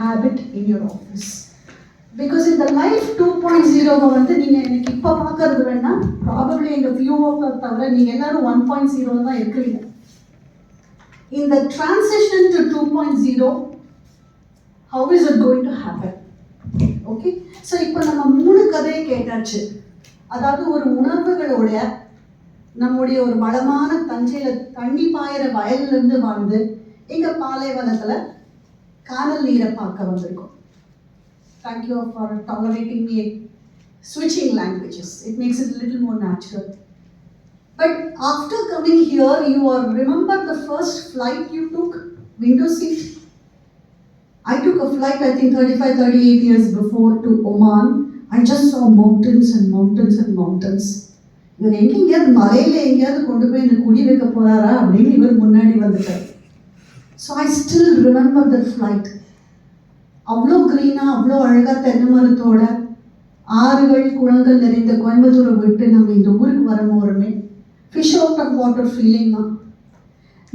habit in your office. Because in the life 2.0 வந்து நீங்க எனக்கு இப்ப பார்க்கறது வேணா probably எங்க few of us தவிர நீங்க எல்லாரும் 1.0 தான் இருக்கீங்க. In the transition to 2.0, how is it going to happen? Okay, so இப்போ நம்ம 3 கதையை கேட்டாச்சு. அதாவது ஒரு உணர்வுகளோட நம்முடைய ஒரு வளமான தஞ்சையில தண்ணி பாயிற வயல்ல இருந்து வாழ்ந்து எங்க பாலைவனத்துல கானல் நீரை பார்க்க வந்திருக்கோம். Thank you for tolerating me switching languages. It makes it a little more natural. But after coming here, you are remember the first flight you took, window seat. I took a flight, I think 35-38 years before, to Oman. I just saw mountains and mountains and mountains. இவர் எங்கேயாவது மலையில எங்கேயாவது கொண்டு போய் இந்த குடி வைக்க போறாரா அப்படின்னு இவர் முன்னாடி வந்துட்டார். So I still remember the flight. அவ்வளோ க்ரீனா, அவ்வளோ அழகா தென்னை மரத்தோட ஆறுகள் குளங்கள் நிறைந்த கோயம்புத்தூரை விட்டு நம்ம இந்த ஊருக்கு வரும்போதுமே fish out of water feeling தான்.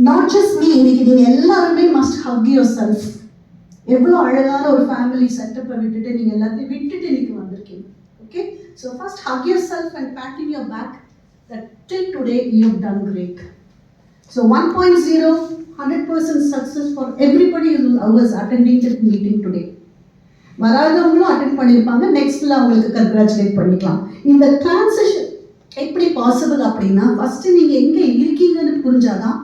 நாட் ஜஸ்ட் மீ, இன்னைக்கு நீங்கள் எல்லாருமே மஸ்ட் ஹக் யுவர் செல்ஃப். எவ்வளோ அழகான ஒரு ஃபேமிலி செட்டப்பை விட்டுட்டு நீங்கள் எல்லாத்தையும் விட்டுட்டு இன்னைக்கு வந்திருக்கீங்க. Okay, so first hug yourself and pat in your back that till today you have done great. So 1.0, 100% success for everybody who was attending the meeting today. வராதவங்களும் அட்டென்ட் பண்ணியிருப்பாங்க, நெக்ஸ்ட்ல அவங்களுக்கு கங்க்ராச்சுலேட் பண்ணிக்கலாம். இந்த டிரான்சிஷன் எப்படி பாசிபிள் அப்படின்னா first நீங்க எங்க இருக்கீங்கன்னு புரிஞ்சாதான்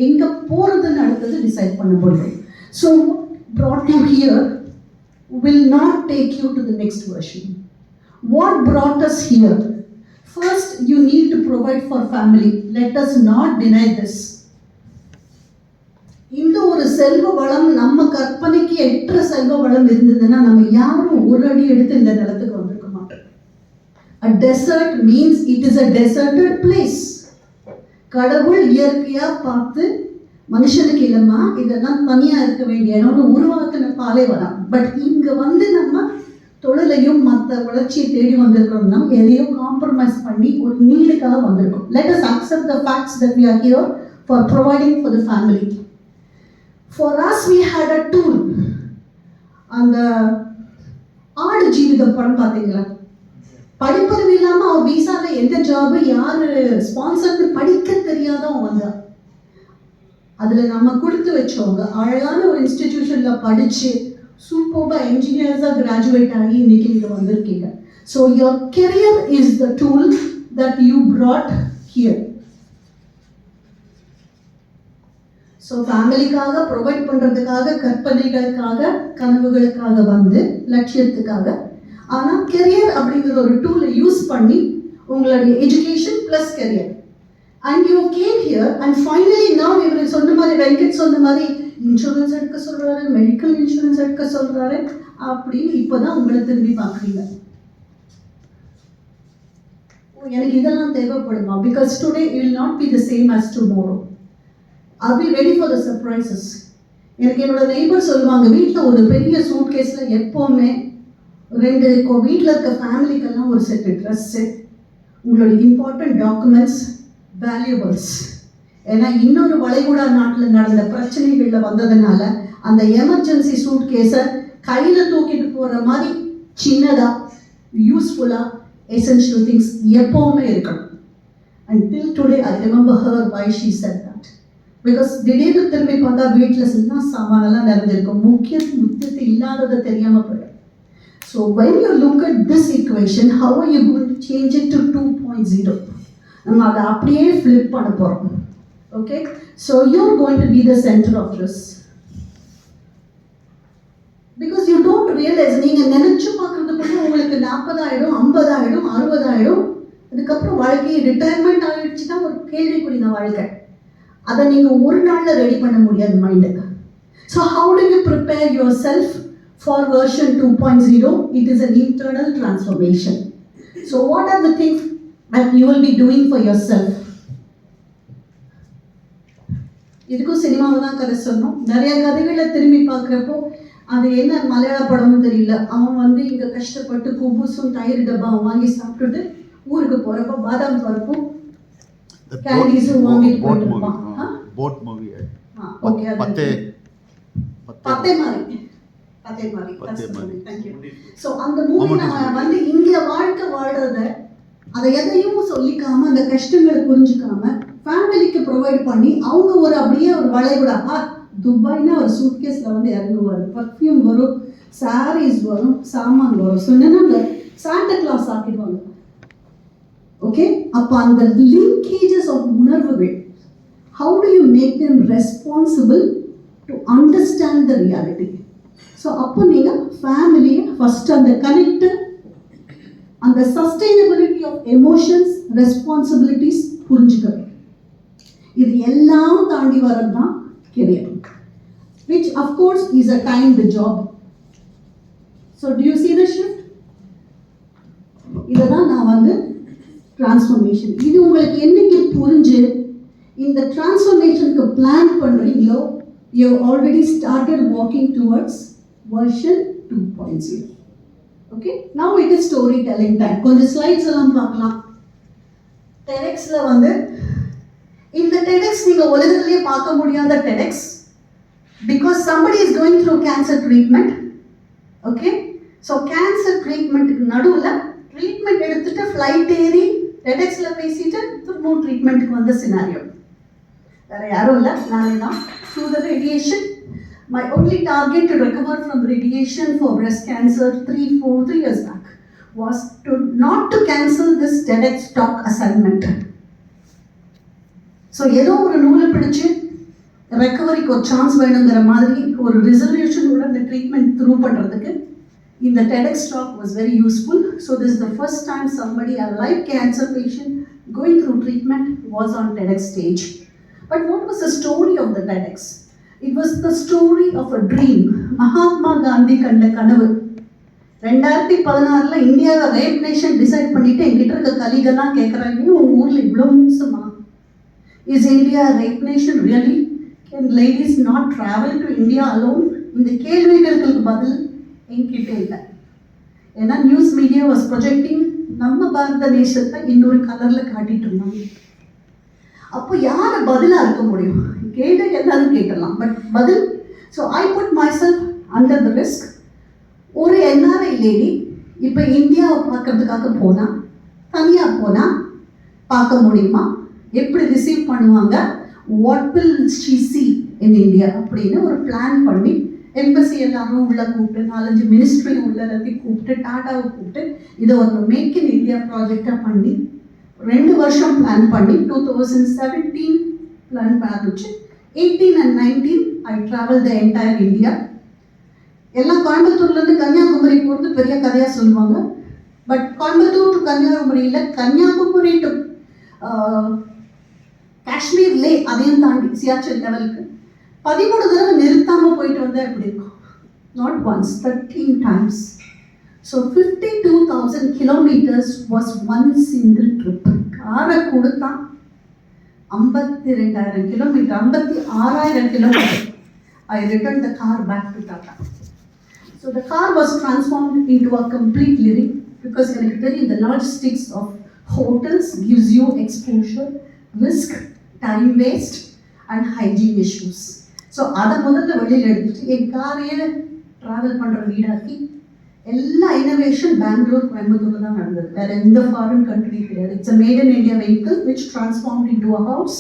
எங்க போறதுன்னு அடுத்தது டிசைட் பண்ண முடியும். So what brought you here will not take you to the next version. What brought us here? First, you need to provide for family. Let us not deny this. இந்த ஒரு செல்வ வளம் நம்ம கற்பனைக்கு எற்ற செல்வ வளம் இருந்ததுன்னா நம்ம யாரும் ஒரு அடி எடுத்து இந்த நிலத்துக்கு வந்திருக்க மாட்டோம். A desert means it is a deserted place. கடவுள் இயற்கையா பார்த்து மனுஷனுக்கு இல்லைன்னா இதெல்லாம் தனியா இருக்க வேண்டிய இடம்னு உருவாக்கின பாலைவனம். பட் இங்க வந்து நம்ம தொழிலையும் மற்ற வளர்ச்சியை தேடி வந்திருக்கிறோம்னா எதையோ காம்ப்ரமைஸ் பண்ணி ஒரு நீடுக்காக வந்திருக்கோம். Let us accept the facts that we are here for providing for the family. For us we had a tool. அந்த ஆடு ஜீவிதம் படம் பார்த்தீங்களா? படிப்பறிவு இல்லாமல் அவன் வீசால எந்த ஜாபு யாரு ஸ்பான்சர்னு படிக்க தெரியாதவன் வந்தான். அதில் நம்ம கொடுத்து வச்சவங்க அழகான ஒரு இன்ஸ்டிடியூஷனில் படித்து சூப்பர்பா என்ஜினியர்ஸாக கிராஜுவேட் ஆகி இன்னைக்கு இங்கே வந்திருக்கீங்க. So your career is the tool that you brought here. So ஃபேமிலிக்காக ப்ரொவைட் பண்ணுறதுக்காக, கற்பனைகளுக்காக, கனவுகளுக்காக வந்து லட்சியத்துக்காக. ஆனால் கெரியர் அப்படிங்கிற ஒரு டூலை யூஸ் பண்ணி உங்களுடைய education plus career and you came here and finally நான் இவர் சொன்ன மாதிரி வெங்கட் சொன்ன மாதிரி இன்சூரன்ஸ் எடுக்க சொல்கிறாரு, மெடிக்கல் இன்சூரன்ஸ் எடுக்க சொல்கிறாரு அப்படின்னு இப்போ தான் உங்களை திரும்பி பார்க்குறீங்க. எனக்கு இதெல்லாம் தேவைப்படுமா? Because today you will not be the same as tomorrow. Are we ready for the surprises? எனக்கு என்னோட நெய்பர் சொல்லுவாங்க, வீட்டில் ஒரு பெரிய சூட் கேஸில் எப்போவுமே 2 வீட்டில் இருக்க ஃபேமிலிக்கெல்லாம் ஒரு செட்டு ட்ரெஸ்ஸு, உங்களோட இம்பார்ட்டன்ட் டாக்குமெண்ட்ஸ், வேல்யூபிள்ஸ். ஏன்னா இன்னொரு வளைகுடா நாட்டில் நடந்த பிரச்சனைகளில் வந்ததுனால அந்த எமர்ஜென்சி சூட் கேஸை கையில் தூக்கிட்டு போகிற மாதிரி சின்னதாக யூஸ்ஃபுல்லாக எசென்ஷியல் திங்ஸ் எப்போவுமே இருக்கணும். And till today I remember her why she said that. Because திடீர்னு திரும்பி பார்த்தா வீட்டில் எல்லாம் சாமானெல்லாம் நிறைஞ்சிருக்கும், முக்கியத்து இல்லாததை தெரியாமல் போயிடும். So when you look at this equation, how are you going to change it to 2.0? நம்ம அதை அப்படியே ஃப்ளிப் பண்ண போகிறோம். Okay, so you're going to be the center of this because you don't realize நீங்க நினைச்சு பார்க்கறதுக்குள்ள உங்களுக்கு 40 ஆயிடும், 50 ஆயிடும், 60 ஆயிடும். அதுக்கப்புறம் வாழ்க்கை ரிட்டையர்மெண்ட் ஆயிடுச்சுன்னா ஒரு கேள்விக்குறி தான் வாழ்க்கை. அதை நீங்க ஒரு நாள்ல ரெடி பண்ண முடியாது மைண்டுக்கு. So how do you prepare yourself for version 2.0? It is an internal transformation. So what are the things that you will be doing for yourself? இதுக்கும் சினிமாவை தான் கதை சொன்னோம். நிறைய கதைகளை திரும்பி பார்க்குறப்போ அது என்ன மலையாள படம்னு தெரியல, அவன் வந்து இங்கே கஷ்டப்பட்டு குபூசும் தயிர் டப்பாவும் வாங்கி சாப்பிட்டுட்டு ஊருக்கு போகிறப்போ பாதாம் பருப்பும் கேண்டீஸும் வாங்கிட்டு போயிட்டு இருப்பான். ஓகே, பத்தே மாதிரி அதே மாதிரி தேங்க்யூ. ஸோ அந்த மூவி நம்ம வந்து இங்கே வாழ்க்கை வாழ்றத அதை எதையும் சொல்லிக்காம அந்த கஷ்டங்களை புரிஞ்சுக்காம ஃபேமிலிக்கு ப்ரொவைட் பண்ணி அவங்க ஒரு அப்படியே ஒரு வளைகுடா துபாய்னா ஒரு சூட்கேஸில் வந்து இறங்குவார், பர்ஃப்யூம் வரும், சாரீஸ் வரும், சாமான் வரும், சொன்னா அந்த சாண்டா கிளாஸ் ஆக்கிடுவாங்க. ஓகே, அப்போ அந்த லிங்கேஜஸ் ஆஃப் உணர்வுகள், how do you make them responsible to understand the reality? So அப்போ நீங்கள் ஃபேமிலியை ஃபஸ்ட்டு அந்த கனெக்டு, அந்த சஸ்டைனபிலிட்டி ஆஃப் எமோஷன்ஸ், ரெஸ்பான்சிபிலிட்டிஸ் புரிஞ்சுக்கணும். இது எல்லாம் தாண்டி வரது தான் career, which of course is a timed job. So do you see the shift? இதுதான் நான் வந்து டிரான்ஸ்ஃபர்மேஷன். இது உங்களுக்கு என்னைக்கு புரிஞ்சு இந்த டிரான்ஸ்ஃபர்மேஷனுக்கு பிளான் பண்ணுறீங்களோ, you have already started walking towards version 2.0. Okay, now it is storytelling time. கொஞ்சம் ஸ்லைட்ஸ் எல்லாம் பார்க்கலாம். TEDxல வந்து இந்த TEDx நீங்க உலகத்திலேயே பார்க்க முடியாத TEDx, because somebody is going through cancer treatment. Okay, so cancer treatment நடுவுல ட்ரீட்மெண்ட் எடுத்துட்டு ஃப்ளைட் ஏறி TEDxல பேசிட்டு திரும்ப ட்ரீட்மெண்ட்டுக்கு வந்த சினாரியோ. வேற யாரும் இல்லை, நானே தான். Through the radiation, my only target to recover from radiation for breast cancer 3 years back was not to cancel this TEDx talk assignment. So ஏதோ ஒரு நூலை பிடிச்சு ரெக்கவரிக்கு ஒரு சான்ஸ் வேணுங்கிற மாதிரி ஒரு ரிசல்யூஷனோட இந்த ட்ரீட்மெண்ட் த்ரூ பண்ணுறதுக்கு இந்த TEDx talk was very useful. So this is the first time somebody, a live cancer patient going through treatment, was on TEDx stage. But what was the story of the TEDx? It was the story of a dream. Mahatma Gandhi கண்ட கனவு. 2016 இந்தியாவை rape nation decide பண்ணிட்டு என்கிட்ட இருக்க கலிகெல்லாம் கேட்குறாங்க, உங்கள் ஊரில் இவ்வளோ மோசமா? Is India rape nation really? Can ladies not travel to India alone? இந்த கேள்விகளுக்கு பதில் என்கிட்ட இல்லை. ஏன்னா நியூஸ் மீடியா வாஸ் ப்ரொஜெக்டிங் நம்ம பாரத தேசத்தை இன்னொரு கலரில் காட்டிட்டு இருந்தாங்க. அப்போ யாரை பதிலாக இருக்க முடியும்? கேள்வி எல்லாரும் கேட்டலாம், பட் பதில். So I put myself under the risk. ஒரு NRI லேடி இப்போ இந்தியாவை பார்க்கறதுக்காக போனால், தனியாக போனால் பார்க்க முடியுமா? எப்படி ரிசீவ் பண்ணுவாங்க? What will she C in India அப்படின்னு ஒரு பிளான் பண்ணி எம்பசி எல்லாரும் உள்ளே கூப்பிட்டு 4-5 மினிஸ்ட்ரி உள்ள எல்லாத்தையும் கூப்பிட்டு டாட்டாவை கூப்பிட்டு இதை ஒரு மேக் இன் இந்தியா ப்ராஜெக்டாக பண்ணி 2 வருஷம் பிளான் பண்ணி 2017 பிளான் ஆரம்பிச்சு 18 and 19 I traveled the entire India. எல்லாம் கோயம்புத்தூர்லேருந்து கன்னியாகுமரி போகிறது பெரிய கதையாக சொல்லுவாங்க. பட் கோயம்புத்தூர் டு கன்னியாகுமரியில், கன்னியாகுமரி டு காஷ்மீர் லே, அதையும் தாண்டி சியாச்சல் லெவலுக்கு 13 தடவை நிறுத்தாமல் போயிட்டு வந்தால் எப்படி இருக்கும்? Not once, 13 times. So 52,000 kilometers was one single trip. காரை கொடுத்தா 52,000 kilometers, 56,000 kilometers. I returned the car back to Tata. So the car was transformed into a complete living, because எனக்கு தெரியும் the logistics of hotels gives you exposure, risk, time waste and hygiene issues. So அதை முதல்ல வெளியில் எடுத்துட்டு என் காரையே travel பண்ணுற வீடாக்கி எல்லா innovation Bangalore கோயம்புத்தூரில் தான் நடந்தது. வேற எந்த ஃபாரின் கண்ட்ரி கிடையாது. It's a made in India vehicle which transformed into a house.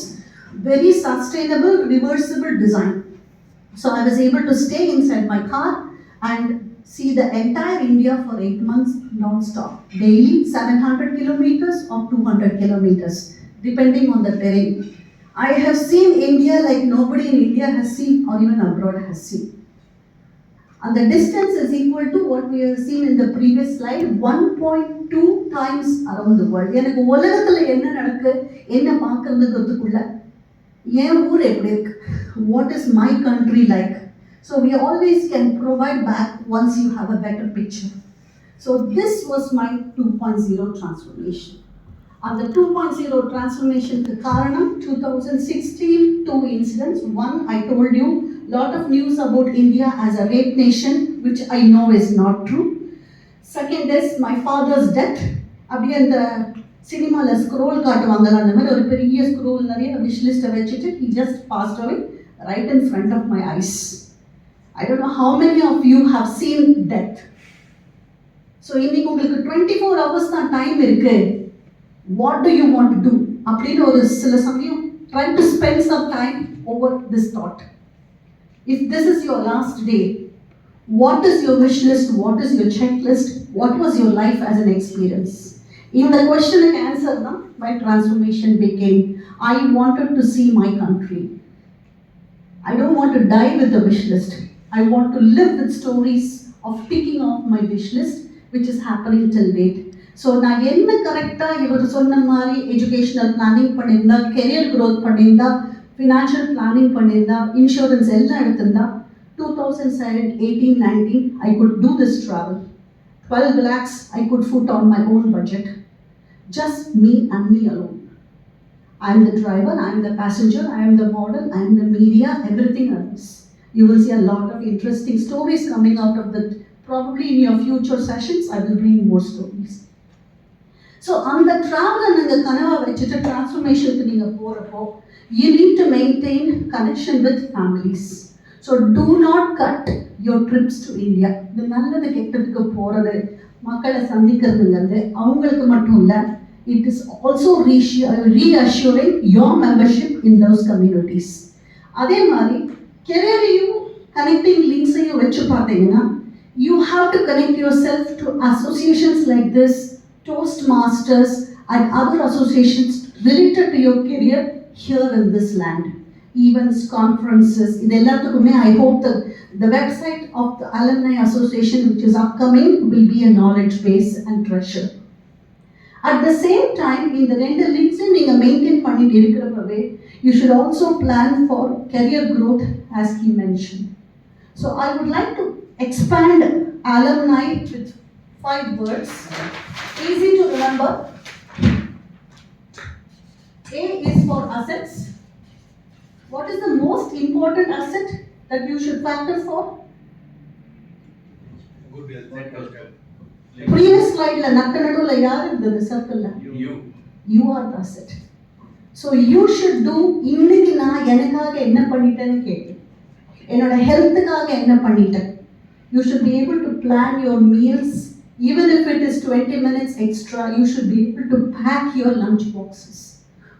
Very sustainable, reversible design. So I was able to stay inside my car and see the entire India for 8 months non-stop. Daily 700 kilometers or 200 kilometers, depending on the terrain. I have seen India like nobody in India has seen or even abroad has seen. And the distance is equal to what we have seen in the previous slide, 1.2 times around the world. எனக்கு உலகத்தில் என்ன நடக்கு, என்ன பார்க்கறதுக்குள்ள என் ஊர் எப்படி இருக்கு, what is my country like. So we always can provide back once you have a better picture. So this was my 2.0 transformation. And the 2.0 transformation க்கு காரணம் 2016 2 incidents. One, I told you lot of news about India as a rape nation, which I know is not true. Second is my father's death. அப்படியே அந்த சினிமாவில் scroll காட்டுவாங்கல்ல, அந்த மாதிரி ஒரு பெரிய scroll நிறைய விஷ் லிஸ்ட்டை வச்சுட்டு he just passed away right in front of my eyes. I don't know how many of you have seen death. So இன்னைக்கு உங்களுக்கு 24 hours தான் டைம் இருக்கு. What do you want to do? அப்படின்னு ஒரு சில சமயம் try to spend some time over this thought. If this is your last day, what is your wish list? What is your checklist? What was your life as an experience? இந்த கொஸ்டினுக்கு answer தான் my transformation became, I wanted to see my country. I don't want to die with the wish list. I want to live with stories of ticking off my wish list, which is happening till date. So நான் என்ன கரெக்டாக இவர் சொன்ன மாதிரி educational planning பண்ணியிருந்தா, career growth பண்ணியிருந்தா, financial planning பண்ணியிருந்தா, insurance எல்லாம் எடுத்திருந்தா, 2007, 18, 19, I could do this travel. 12 lakhs I could foot on my own budget. Just me and me alone. I am the driver, I am the passenger, I am the model, I am the media, everything else. You will see a lot of interesting stories coming out of that. Probably in your future sessions, I will bring more stories. So, on the travel and கனவா வச்சுட்டு டிரான்ஸ்ஃபர்மேஷனுக்கு நீங்கள் போகிறப்போ, you need to maintain connection with families. So, do not cut your trips to India. இது நல்லது கெட்டதுக்கு போகிறது, மக்களை சந்திக்கிறதுங்கிறது அவங்களுக்கு மட்டும் இல்லை, it is also reassuring your membership in those communities. அதே மாதிரி கெரியரையும் கனெக்டிங் லிங்க்ஸையும் வச்சு பார்த்தீங்கன்னா, you have to connect yourself to associations like this, Toastmasters and other associations related to your career here in this land. Events, conferences, I hope that the website of the Alumni Association, which is upcoming, will be a knowledge base and treasure. At the same time, in the rental links, you maintain pannitirukkrapave, you should also plan for career growth, as he mentioned. So I would like to expand alumni with 5 words. Easy to remember. A is for assets. What is the most important asset that you should factor for? Previous slide la nakkanadula yaar irundha circle la you are the asset. So you should do இன்னைக்கு நான் எனக்காக என்ன பண்ணிட்டேன்னு கேட்டு, என்னோட ஹெல்த்துக்காக என்ன பண்ணிட்டேன். You should be able to plan your meals. Even if it is 20 minutes extra, you should be able to pack your lunch boxes.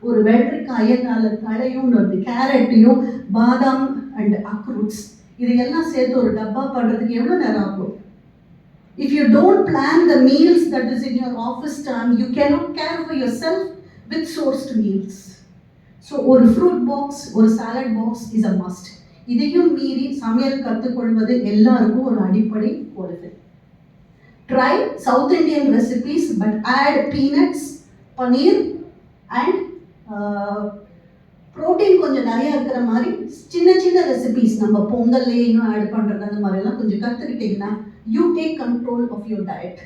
ஒரு வெள்ளரிக்காயை 4 கடையும் 4 கேரட்டையும் பாதாம் அண்ட் அக்ரூட்ஸ் இதையெல்லாம் சேர்த்து ஒரு டப்பா பண்ணுறதுக்கு எவ்வளோ நேரம் ஆகும்? If you don't plan the meals that is in your office time, you cannot care for yourself with sourced meals. So ஒரு fruit box, ஒரு salad box is a must. இதையும் மீறி சமையல் கற்றுக்கொள்வது எல்லாருக்கும் ஒரு அடிப்படை qualify. Try South Indian recipes, but add peanuts, paneer and protein கொஞ்சம் நிறைய இருக்கிற மாதிரி சின்ன சின்ன ரெசிபீஸ் நம்ம பொங்கல்லே இன்னும் ஆட் பண்ணுறது அந்த மாதிரிலாம் கொஞ்சம் கற்றுக்கிட்டிங்கன்னா you take control of your diet.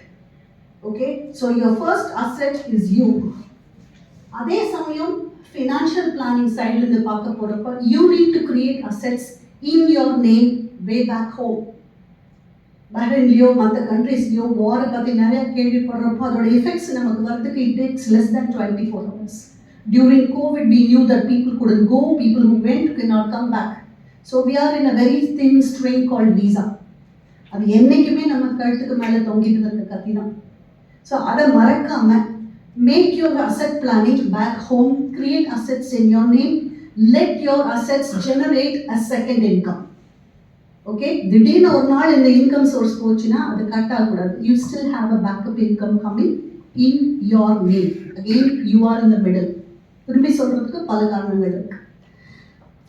Okay, so your first asset is you. அதே சமயம் ஃபினான்ஷியல் பிளானிங் சைட்லேருந்து பார்க்க போகிறப்ப you need to create assets in your name way back home. பஹ்ரைன்லையோ மற்ற கண்ட்ரீஸ்லையோ வாரை பற்றி நிறையா கேள்விப்படுறப்போ அதோட எஃபெக்ட்ஸ் நமக்கு வரதுக்கு it takes less than 24 hours. During COVID, we knew that people couldn't go, people who went cannot come back. So we are in a very thin string called visa. அது என்றைக்குமே நம்ம கழுத்துக்கு மேலே தொங்கிட்டு இருக்க கத்தி தான். ஸோ அதை மறக்காமல் make your asset planning back home, create assets in your name, let your assets generate a second income. Okay, திடீர்னு ஒரு நாள் இந்த இன்கம் சோர்ஸ் போச்சுன்னா அது கட் ஆகக்கூடாது. You still have a backup income coming in your name. Again, you are in the middle. திரும்பி சொல்றதுக்கு பல காரணங்கள் இருக்கு.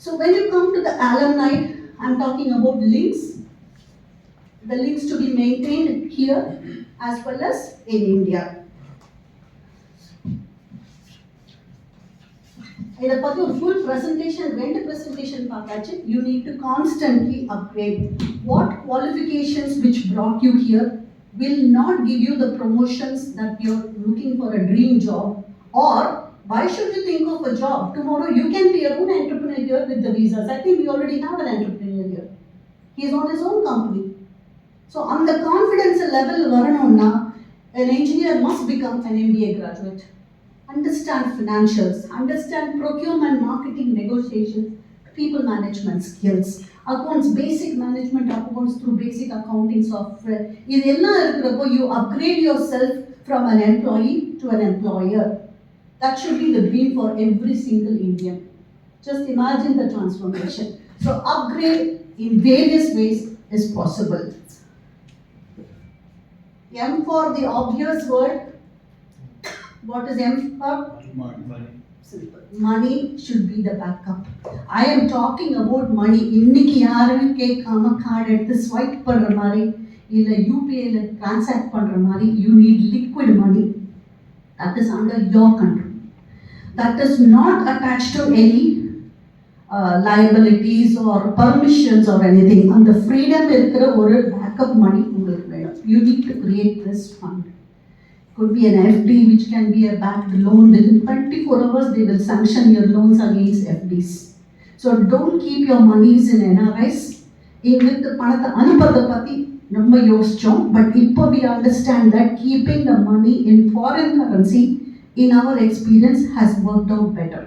So when you come to the alumni, I'm talking about links. The links to be maintained here as well as in India. இதை பற்றி ஒரு full presentation 2 presentation பார்த்தாச்சு. You need to constantly upgrade. What qualifications which brought you here will not give you the promotions that you're looking for a dream job, or why should you think of a job? Tomorrow you can be your own entrepreneur here with the visas. I think we already have an entrepreneur here. He is on his own company. So on the confidence level varanonna, an engineer must become an MBA graduate. Understand financials, understand procurement, marketing, negotiations, people management skills, accounts, basic management accounts through basic accounting software. இதெல்லாம் இருக்கிறப்போ you upgrade yourself from an employee to an employer. That should be the dream for every single Indian. Just imagine the transformation. So upgrade in various ways is possible. M for the obvious word. What is M for? Money. Simple. Money should be the backup. I am talking about money. இன்னைக்கு யாரும் கேட்காம card எடுத்து swipe பண்ற மாதிரி இல்ல யூபிஐல transact பண்ற மாதிரி you need liquid money. That is under your control. That is not attached to any liabilities or permissions or anything. And the freedom இருக்கிற ஒரு backup money உங்களுக்கு வேணும். You need to create this fund. Could be an FD which can be a backed loan. Within 24 hours they will sanction your loans against FDs. So don't keep your monies in NRIs. எங்களுக்கு பணத்தை அனுப்புறதை பற்றி ரொம்ப யோசிச்சோம். But இப்போ we understand that keeping the money in foreign currency in our experience has worked out better.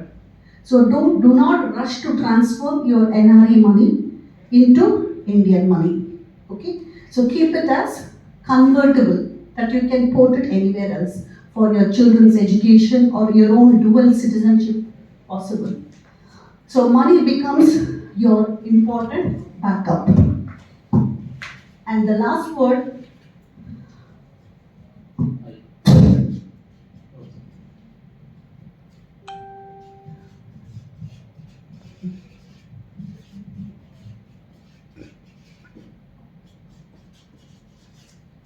So do not rush to transfer your NRI money into Indian money. Okay? So keep it as convertible, that you can port it anywhere else for your children's education or your own dual citizenship possible. So money becomes your important backup. And the last word,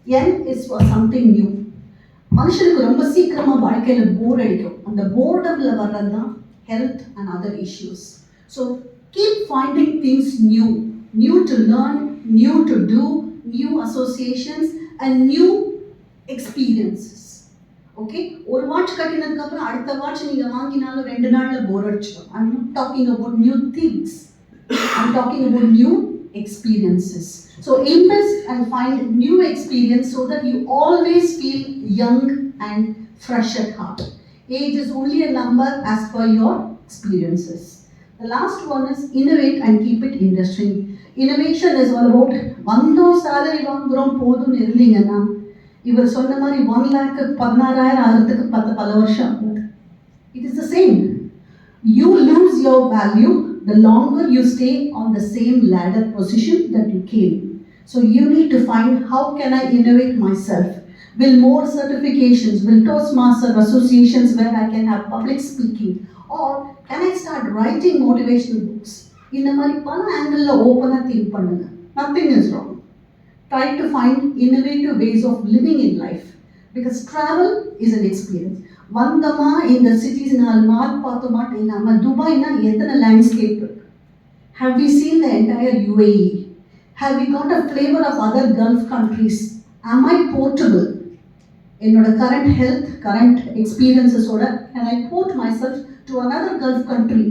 N is for something new. மனுஷனுக்கு ரொம்ப சீக்கிரமா வாழ்க்கையில போர் அடிக்கும். அந்த போர்டம்ல வர்றது தான் health and other issues. So keep finding things new to learn, new to do, new associations and new experiences. Okay? ஒரு watch கட்டினதுக்கு அப்புறம் அடுத்த வாட்ச் நீங்க வாங்கினாலும் 2 நாள்ல போர் அடிச்சிடும். I'm not talking about new things. I'm talking about new experiences. So invest and find new experience so that you always feel young and fresh at heart. Age is only a number as per your experiences. The last one is innovate and keep it interesting. Innovation is all about வந்தோ salary வாங்குறோம் போதும்னு இருந்தீங்கன்னா இவர் சொன்ன மாதிரி 1 lakh 16,000 ஆகிறதுக்கு பல வருஷம் ஆகுது. It is the same. You lose your value the longer you stay on the same ladder position that you came. So you need to find how can I innovate myself? Will more certifications, will Toastmaster associations where I can have public speaking, or can I start writing motivational books? In the மாதிரி பல angle ஓப்பனாக think பண்ணுங்க. Nothing is wrong. Try to find innovative ways of living in life because travel is an experience. வந்தமா இந்த cities mall பார்த்தோமா நம்ம துபாய்னா எத்தனை landscape இருக்கு. Have we seen the entire UAE? Have we got a flavor of other Gulf countries? Am I portable? என்னோட current health, current experiences ஓட can I port myself to another Gulf country?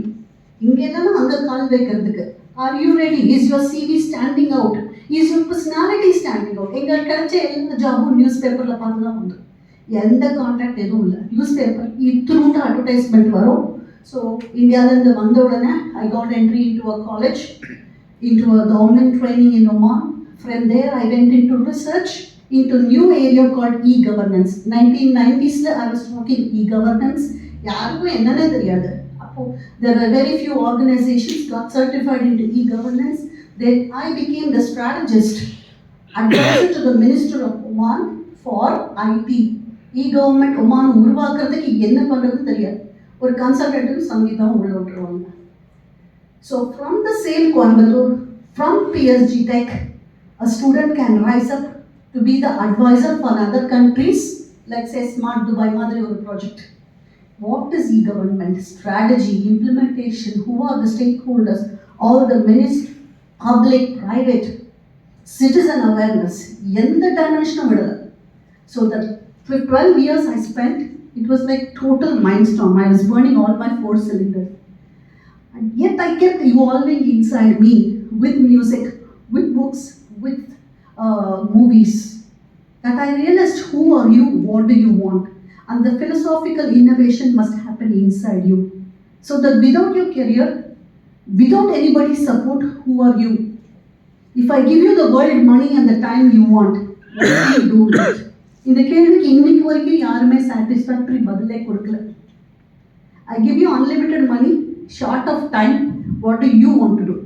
இங்க இல்லைன்னா அங்கே கால் வைக்கிறதுக்கு. Are you ready? Is your CV standing out? Is your personality standing out? எங்களுக்கு கிடைச்ச எல்லா ஜாபும் news பேப்பரில் பார்த்து தான் உண்டு. எந்த கான்டாக்ட் எதுவும் இல்லை. நியூஸ் பேப்பர் இத்திருந்த அட்வர்டைஸ்மெண்ட் வரும். ஸோ இந்தியாவிலேருந்து வந்த உடனே I got entry into a college, into a government training in Oman. From there I went into research into new area called e-governance. 1990s I was talking e-governance. யாருக்கும் என்னன்னே தெரியாது. அப்போ there were very few organizations got certified into e-governance. Then I became the strategist, advisor to the Minister of Oman for IT. E-government Oman உருவாக்குறதுக்கு என்ன பண்ணுறதுன்னு தெரியாது. ஒரு கன்சல்டன்ட்டும் சங்கீதம் உள்ள விட்டுருவாங்க. So from the same Coimbatore, from PSG Tech, a student can rise up to be the advisor for other countries, like say Smart Dubai மாதிரி ஒரு project. What is e-government? Strategy, implementation, who are the stakeholders, all the ministry, public, private, citizen awareness, எந்த dimension விடல. So the 12 years I spent, it was like total mindstorm. I was burning all my 4 cylinders. And yet I kept evolving inside me with music, with books, with movies. That I realized who are you, what do you want? And the philosophical innovation must happen inside you. So that without your career, without anybody's support, who are you? If I give you the world money and the time you want, what will you do with it? இந்த கேள்விக்கு இன்னைக்கு வரைக்கும் யாருமே satisfactory பதிலே கொடுக்கல. I give you unlimited money, short of time, what do you want to do?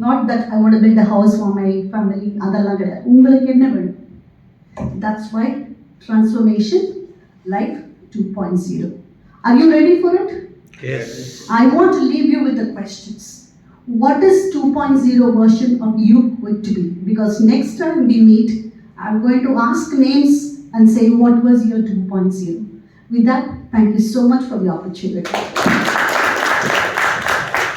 Not that I want to build a house for my family, அதெல்லாம் கிடையாது. உங்களுக்கு என்ன வேணும்? That's why transformation life 2.0. Are you ready for it? Yes. I want to leave you with the questions. What is 2.0 version of you going to be? Because next time we meet, I'm going to ask names and say what was your 2.0. With that, thank you so much for the opportunity.